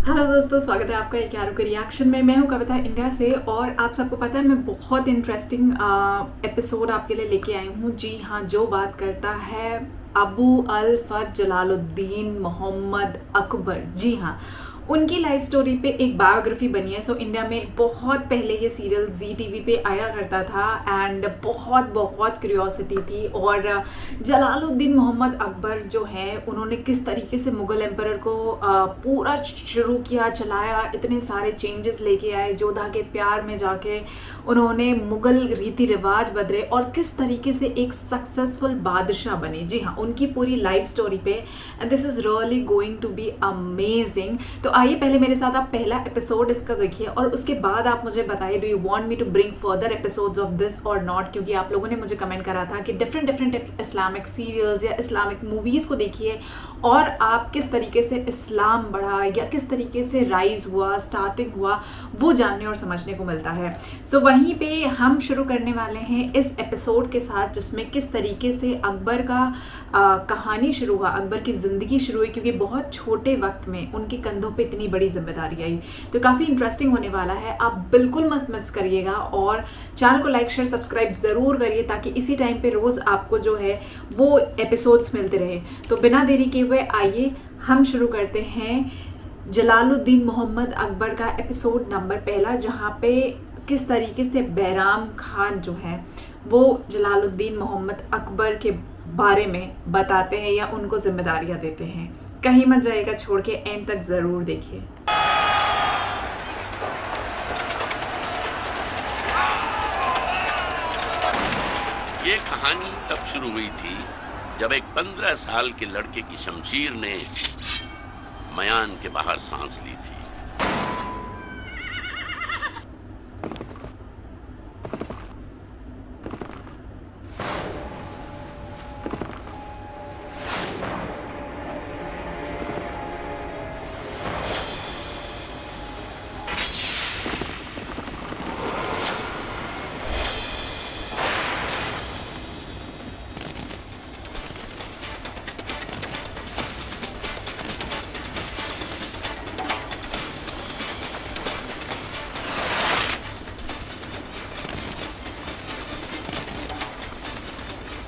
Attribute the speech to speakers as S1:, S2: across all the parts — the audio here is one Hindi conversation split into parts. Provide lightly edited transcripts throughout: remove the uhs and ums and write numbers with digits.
S1: हेलो दोस्तों, स्वागत है आपका एक यारों के रिएक्शन में। मैं हूं कविता इंडिया से और आप सबको पता है मैं बहुत इंटरेस्टिंग एपिसोड आपके लिए लेके आई हूं। जी हाँ, जो बात करता है अबू अल फज जलालुद्दीन मोहम्मद अकबर। जी हाँ, उनकी लाइफ स्टोरी पे एक बायोग्राफी बनी है। सो इंडिया में बहुत पहले ये सीरियल जी टीवी पे आया करता था एंड बहुत बहुत क्यूरियोसिटी थी। और जलालुद्दीन मोहम्मद अकबर जो है, उन्होंने किस तरीके से मुग़ल एम्परर को पूरा शुरू किया, चलाया, इतने सारे चेंजेस लेके आए, जोधा के प्यार में जाके उन्होंने मुग़ल रीति रिवाज बदले और किस तरीके से एक सक्सेसफुल बादशाह बने। जी हाँ, उनकी पूरी लाइफ स्टोरी पे and this is really going to be amazing. तो आइए पहले मेरे साथ आप पहला एपिसोड इसका देखिए और उसके बाद आप मुझे बताइए do you want me to bring further episodes of this और नॉट, क्योंकि आप लोगों ने मुझे कमेंट करा था कि डिफरेंट इस्लामिक सीरियल्स या इस्लामिक मूवीज़ को देखिए और आप किस तरीके से इस्लाम बढ़ा या किस तरीके से राइज हुआ, स्टार्टिंग हुआ, वो जानने और समझने को मिलता है। सो वहीं पे हम शुरू करने वाले हैं इस एपिसोड के साथ, जिसमें किस तरीके से अकबर का कहानी शुरू हुआ, अकबर की ज़िंदगी शुरू हुई, क्योंकि बहुत छोटे वक्त में उनके कंधों पे इतनी बड़ी जिम्मेदारी आई। तो काफ़ी इंटरेस्टिंग होने वाला है, आप बिल्कुल मत मिस करिएगा और चैनल को लाइक शेयर सब्सक्राइब ज़रूर करिए ताकि इसी टाइम पे रोज़ आपको जो है वो एपिसोड्स मिलते रहे। तो बिना देरी के हुए आइए हम शुरू करते हैं जलालुद्दीन मोहम्मद अकबर का एपिसोड नंबर पहला, जहाँ पे किस तरीके से बैराम खान जो है वो जलालुद्दीन मोहम्मद अकबर के बारे में बताते हैं या उनको जिम्मेदारियां देते हैं। कहीं मत जाइएगा, छोड़ के एंड तक ज़रूर देखिए।
S2: ये कहानी तब शुरू हुई थी जब एक 15 साल के लड़के की शमशीर ने मयान के बाहर सांस ली थी।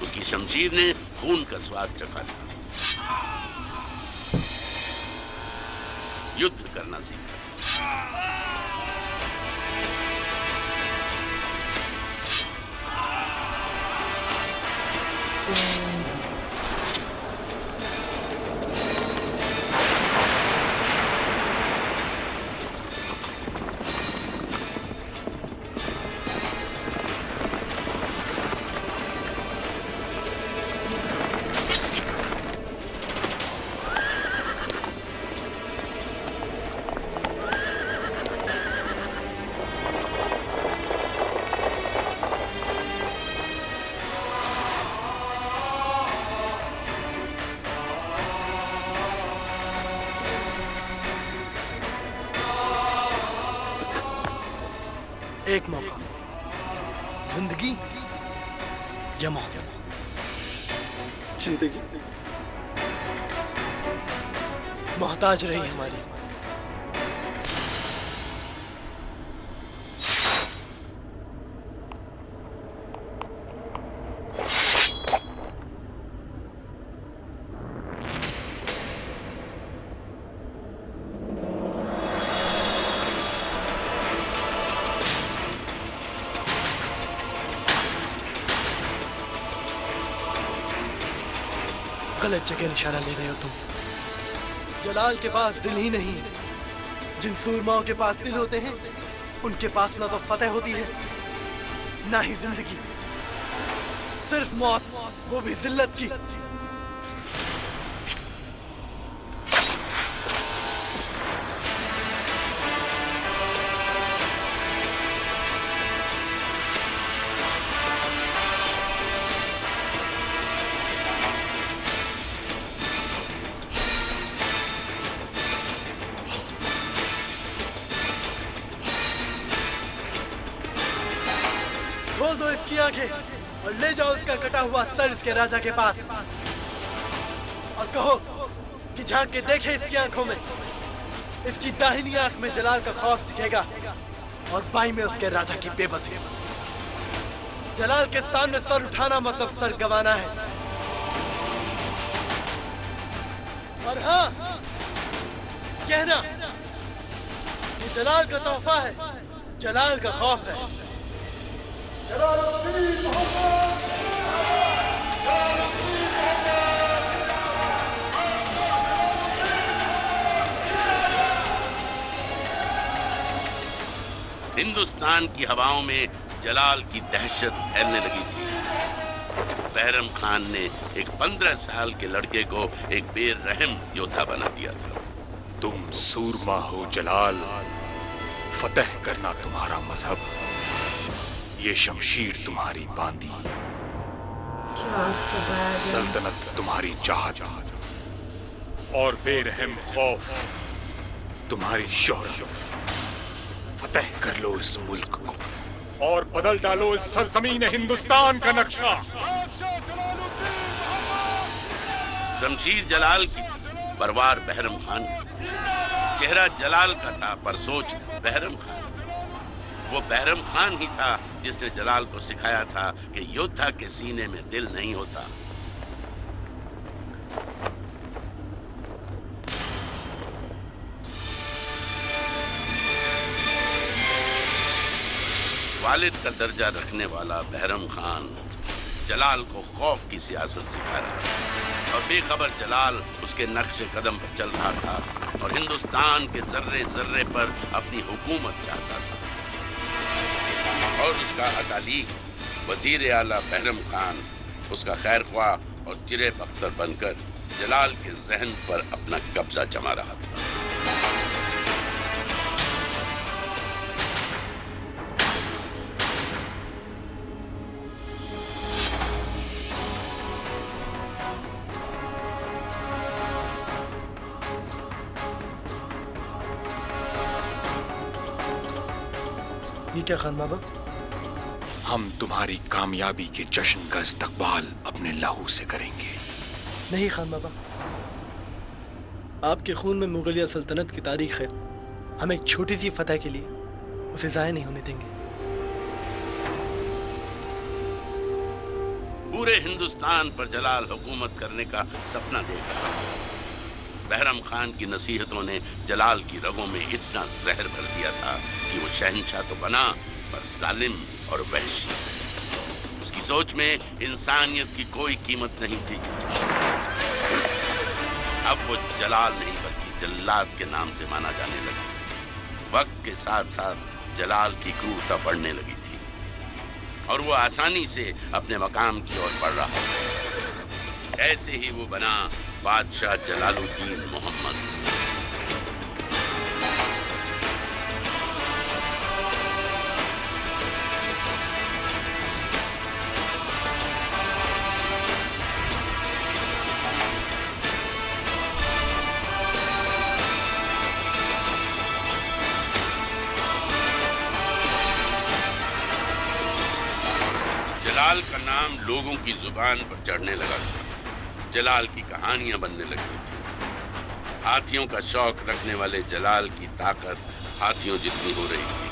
S2: उसकी शमशीर ने खून का स्वाद चखा था, युद्ध करना सीखा।
S3: एक मौका, जिंदगी या मौत।
S4: जिंदगी
S3: मोहताज रही हमारी। गलत जगह निशाना ले रहे हो तुम। जलाल के पास दिल ही नहीं है। जिन सूरमाओं के पास दिल होते हैं उनके पास ना तो फतेह होती है ना ही जिंदगी, सिर्फ मौत, वो भी जिल्लत की। खोल दो इसकी आंखें और ले जाओ इसका कटा हुआ सर इसके राजा के पास और कहो कि झांक के देखे इसकी आंखों में इसकी दाहिनी आंख में जलाल का खौफ दिखेगा और बाईं में उसके राजा की बेबसी। जलाल के सामने सर उठाना मतलब सर गंवाना है। और हाँ, कहना ये जलाल का तोहफा है, जलाल का खौफ है।
S2: हिंदुस्तान की हवाओं में जलाल की दहशत फैलने लगी थी। बहरम खान ने एक 15 साल के लड़के को एक बेरहम योद्धा बना दिया था।
S4: तुम सूरमा हो जलाल, फतेह करना तुम्हारा मजहब, ये शमशीर तुम्हारी बांदी, सल्तनत तुम्हारी चाहत और बेरहम खौफ तुम्हारी शोहरत। फतेह कर लो इस मुल्क को और बदल डालो इस सरजमीन हिंदुस्तान का नक्शा।
S2: शमशीर जलाल की थी, परवार बहरम खान की। चेहरा जलाल का था पर सोच बहरम खान। वो बहरम खान ही था जिसने जलाल को सिखाया था कि योद्धा के सीने में दिल नहीं होता। वालिद का दर्जा रखने वाला बहरम खान जलाल को खौफ की सियासत सिखा रहा था और बेखबर जलाल उसके नक्शे कदम पर चल रहा था और हिंदुस्तान के जर्रे जर्रे पर अपनी हुकूमत चाहता था। और उसका अकालीक वजीर आला बहरम खान उसका खैर ख्वाह और चिरे बख्तर बनकर जलाल के जहन पर अपना कब्जा जमा रहा था।
S3: ये क्या खान बाबा?
S4: हम तुम्हारी कामयाबी के जश्न का इस्तकबाल अपने लहू से करेंगे।
S3: नहीं खान बाबा, आपके खून में मुगलिया सल्तनत की तारीख है। हम एक छोटी सी फतह के लिए उसे जाया नहीं होने देंगे।
S2: पूरे हिंदुस्तान पर जलाल हुकूमत करने का सपना देख रहा था। बहरम खान की नसीहतों ने जलाल की रगों में इतना जहर भर दिया था कि वो शहंशाह तो बना पर जालिम और वहशी। उसकी सोच में इंसानियत की कोई कीमत नहीं थी। अब वो जलाल नहीं बल्कि जल्लाद के नाम से माना जाने लगा। वक्त के साथ साथ जलाल की क्रूरता बढ़ने लगी थी और वो आसानी से अपने मकाम की ओर बढ़ रहा था। ऐसे ही वो बना बादशाह जलालुद्दीन मोहम्मद। जलाल का नाम लोगों की जुबान पर चढ़ने लगा था। जलाल की कहानियां बनने लगी थी। हाथियों का शौक रखने वाले जलाल की ताकत हाथियों जितनी हो रही थी,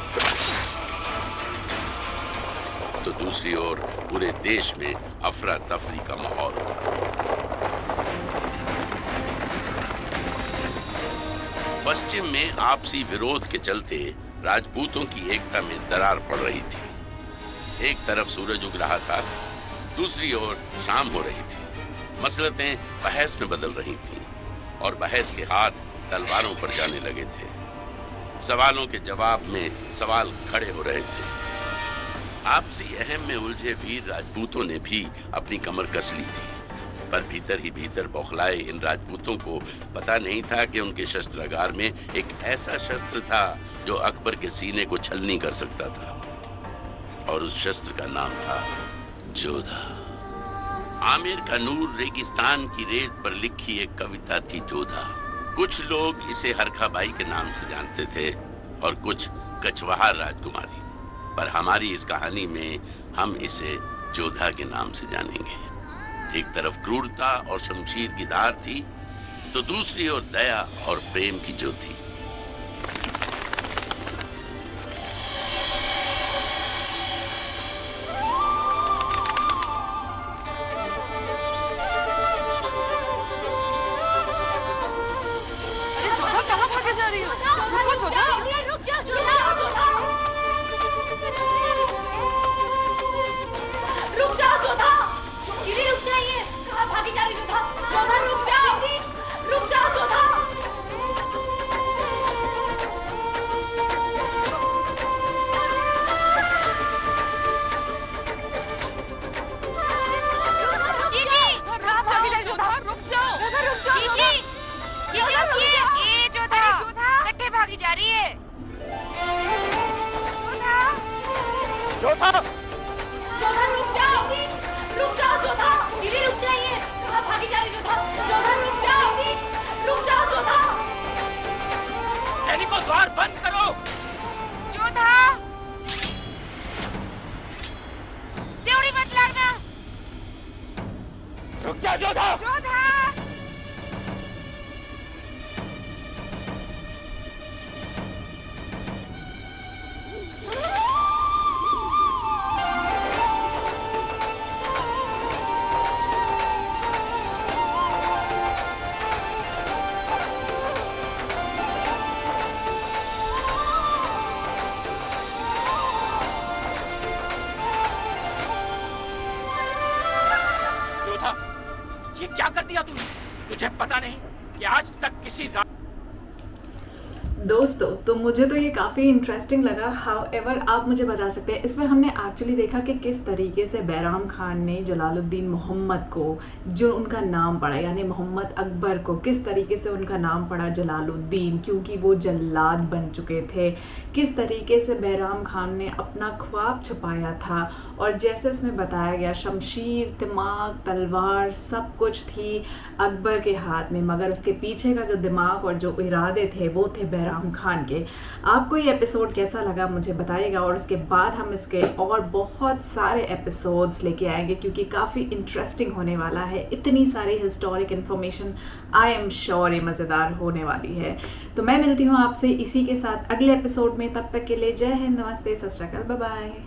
S2: तो दूसरी ओर पूरे देश में अफरा तफरी का माहौल था। पश्चिम में आपसी विरोध के चलते राजपूतों की एकता में दरार पड़ रही थी। एक तरफ सूरज उग रहा था, दूसरी ओर शाम हो रही थी। मसलतें बहस में बदल रही थीं और बहस के हाथ तलवारों पर जाने लगे थे। सवालों के जवाब में सवाल खड़े हो रहे थे। आपसी अहम में उलझे वीर राजपूतों ने भी अपनी कमर कस ली थी, पर भीतर ही भीतर बौखलाए इन राजपूतों को पता नहीं था कि उनके शस्त्रागार में एक ऐसा शस्त्र था जो अकबर के सीने को छलनी कर सकता था, और उस शस्त्र का नाम था जोधा। आमिर का नूर रेगिस्तान की रेत पर लिखी एक कविता थी जोधा। कुछ लोग इसे हरखाबाई के नाम से जानते थे और कुछ कछवाहा राजकुमारी, पर हमारी इस कहानी में हम इसे जोधा के नाम से जानेंगे। एक तरफ क्रूरता और शमशीर की धार थी, तो दूसरी ओर दया और प्रेम की ज्योति।
S5: रही है।
S3: जोधा!
S5: जोधा रुक जाओ, जोधा, दीदी रुक जाइए। कहाँ भागी जा रही जोधा? जोधा रुक जाओ जोधा।
S3: सैनिकों, द्वार बंद करो।
S5: जोधा, देवड़ी मत लगना।
S3: रुक जा जोधा!
S5: जोधा,
S3: जोधा, ये क्या कर दिया तूने? तुझे पता नहीं कि आज तक किसी
S1: दोस्तों, तो मुझे तो ये काफ़ी इंटरेस्टिंग लगा। हाउएवर आप मुझे बता सकते हैं, इसमें हमने एक्चुअली देखा कि किस तरीके से बैराम खान ने जलालुद्दीन मोहम्मद को, जो उनका नाम पड़ा यानी मोहम्मद अकबर को, किस तरीके से उनका नाम पड़ा जलालुद्दीन, क्योंकि वो जल्लाद बन चुके थे। किस तरीके से बैराम खान ने अपना ख्वाब छुपाया था, और जैसे इसमें बताया गया शमशीर, दिमाग, तलवार सब कुछ थी अकबर के हाथ में, मगर उसके पीछे का जो दिमाग और जो इरादे थे वो थे बैराम खान के। आपको ये एपिसोड कैसा लगा मुझे बताइएगा, और उसके बाद हम इसके और बहुत सारे एपिसोड्स लेके आएंगे, क्योंकि काफ़ी इंटरेस्टिंग होने वाला है। इतनी सारी historic information, I am sure ये मज़ेदार होने वाली है। तो मैं मिलती हूँ आपसे इसी के साथ अगले एपिसोड में। तब तक के लिए जय हिंद, नमस्ते, सत श्री अकाल, बाय बाय।